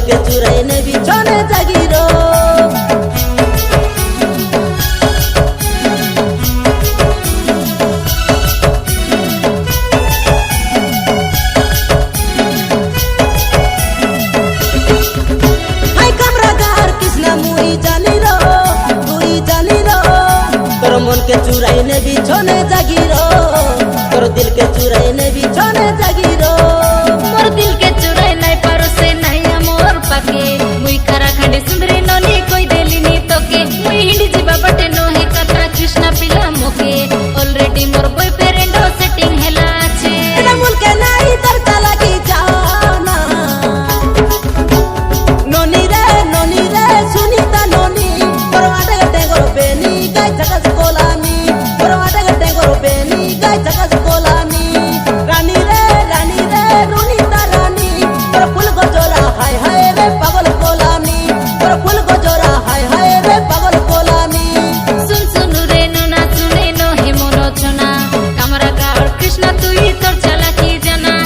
के चुराई ने बिछोने जागीरो हाय कमरागार कृष्णा मुई जानी रो तोर मन के चुराई ने बिछोने जागीरो तोर दिल के चुराई ने बिछोने जागीरो मोर दिल के चुराई नहीं परोसे नहीं मोर पाके मुई खरा खंडे सुंदरी नोनी कोई देली नी तोके मुई हिंदी जीवा बटे नो है कथा कृष्णा पिला मोके ऑलरेडी मोर बॉयफ्रेंड सेटिंग हेला छे तेरा मुल के नहीं तर चला की जाना नोनी रे सुनीता नोनी परवाटे गटे गो बेनी गाय झकस कोलामी परवाटे गटे गो बेनी गाय झकस कोलामी रानी रे रुनीता रानी तोर फूल गजोरा हाय हाय रे पागल कोलामी तोर फूल गजोरा हाय हाय रे पागल कोलामी सुन सुन रे नोना सुने नो हे मोनो छना कमरा गाड़ कृष्णा तू ही तोर चला की जाना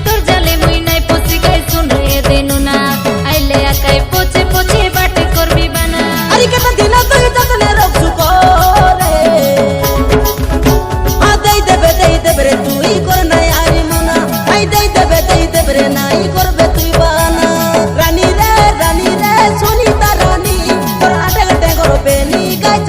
तोर जले मुई नहीं पोसी गई सुन रे दे नोना आइले आकाई पोछे पोछे बाटे करबी बना अरे केता दिना तो जतने रोक सुको रे आ दे देबे रे तू ही कर नहीं आरी मना आई दे देबे रे नहीं करबे तू बाना रानी रे सुनीता रानी तोर आटे गटे करबे नी गाय